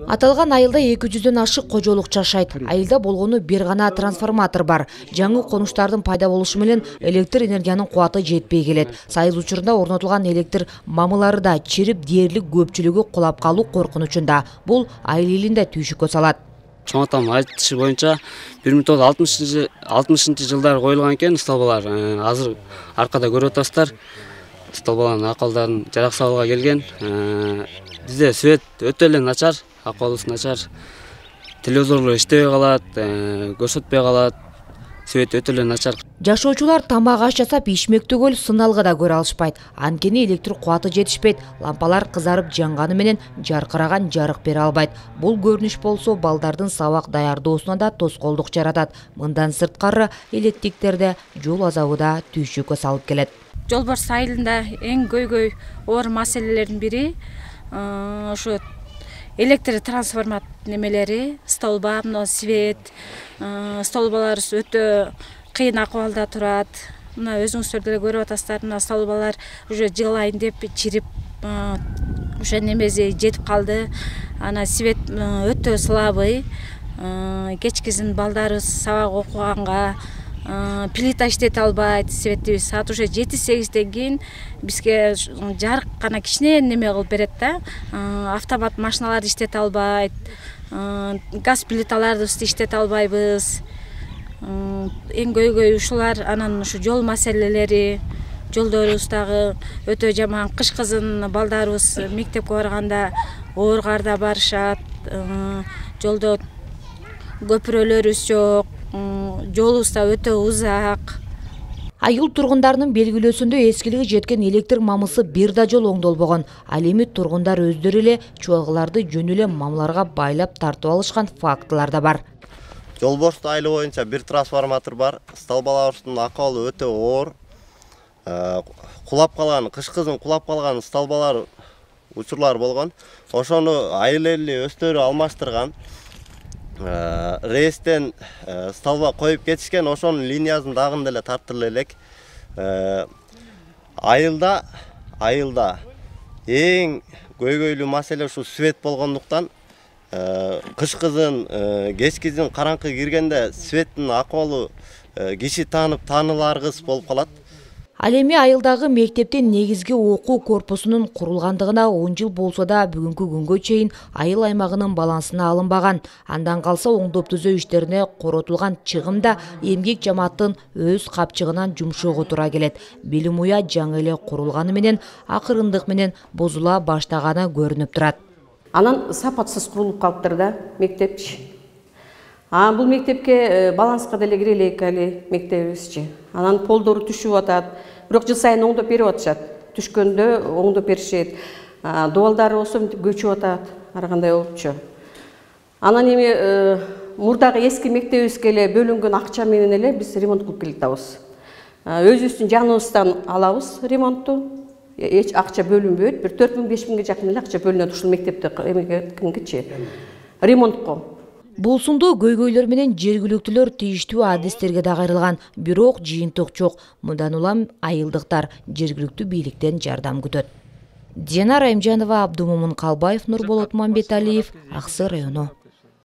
Аталган айылда 200-дөн ашык кожолук жашайт. Айылда болгону бир гана трансформатор бар. Жаңы конуштардын пайда болушу менен электр энергиянын кубаты жетпей келет. Сайыл учурунда орнотулган электр мамылары да чирип, дээрлик көпчүлүгү кулап калуу коркунучунда. Бул айыл элинде түйшүккө салат. Чоң атам айтышы боюнча 1960 жылдары коюлган экен столбалар. Азыр аркада көрүп атасыздар. Столбалардын акылдарын жараксалууга келген. Бизде свет өтө эле начар, акыбалысы начар. Телевизорлор иштебей калат, көрсөтпөй калат. Свет өтө эле начар. Жашоочулар тамак аш жасап ишмек түгөл сыналга да көрө алышпайт. Анткени электр кубаты жетишпейт. Лампалар кызарып жанганы менен жаркыраган жарык бере албайт. Бул көрүнүш болсо балдардын сабак даярдоосуна да тоскоолдук жаратат. Мындан сырткары электиктерде жол азабы да түйшүккө салып келет. Жолборс айылында эң көйгөй оор маселелердин бири ошо электр трансформат немелери, столба, свет, столбалар өтө кыйын акыбалда турат. Мына өзүңүздөр деле көрүп атасыздар, мына столбалар уже жыгылайын деп чирип, ошо немеси жетип калды. Ана свет өтө слабый. Кечкизин балдарыбыз сабак окуганга плита иштете албайт, светибиз саат уже 7-8ден кийин бизге жарык гана кичине неме кылып берет да. Автомат машиналарды иштете албайт, газ плиталарыбызды иштете албайбыз. Эң көйгөй ушулар. Анан ушу жол маселелери, жолдорубуз дагы өтө жаман. Кыш кызын балдарыбыз мектепке барганда оор карда барышат. Жолдо көпүрөлөрүбүз жок. Жолубуз да өтө узак. Айыл тургундарынын белгилөөсүндө эскилиги жеткен электр мамысы бир да жол оңдолбогон. Ал эми тургундар өздөрү эле чуалгыларды жөн эле мамыларга байлап тартып алышкан фактылар да бар. Жолборс айылы боюнча бир трансформатор бар. Столбаларыбыздын акыбалы өтө оор. Кулап калган, кыш кызын кулап калган столбалар учурлар болгон. Ошону айыл эли өздөрү алмаштырган. Рейстен столба коюп кетишкен, ошонун линиясын дагы деле тартырыла элек. Айылда эң көйгөйлүү маселе ушу свет болгондуктан кыш кызын, кечкизин караңкы киргенде светтин акыбалы киши тааныларгыс болуп калат. Ал эми айылдагы мектептин негизги окуу корпусунун курулгандыгына 10 жыл болсо да бүгүнкү күнгө чейин айыл аймагынын балансына алынбаган. Андан калса оңдоп түзөө иштерине коротулган чыгым да эмгек жамааттын өз капчыгынан жумшоого туура келет. Билим уя жаңы эле курулганы менен акырындык менен бузула баштаганы көрүнүп турат. Анан сапатсыз курулуп калыптыр да мектепчи. Бул мектепке баланска деле кире элек али мектебибизчи. Анан полдору түшүп атат. Бирок жыл сайын оңдоп берип атышат. Түшкөндө оңдоп беришет. Дуалдары болсо көчүп атат. Ар кандай болупчу. Анан эми мурдагы эски мектебибизге эле бөлүнгөн акча менен эле биз ремонт кылып келатабыз. Өзүбүздүн жаныбыздан алабыз ремонтту. Эч акча бөлүнбөйт. Бир 4-5 миңге жакын эле акча бөлүнөт ушул мектепте эмгекчи ремонтко. Болсунду көйгөйлөр менен жергиликтүүлөр тийиштүү адистерге да кайрылган, бирок жыйынтык жок. Мындан улам айылдыктар жергиликтүү бийликтен жардам күтөт. Динара Эмжанова, Абдумомун Калбаев, Нурболот Мамбеталиев, Аксы району.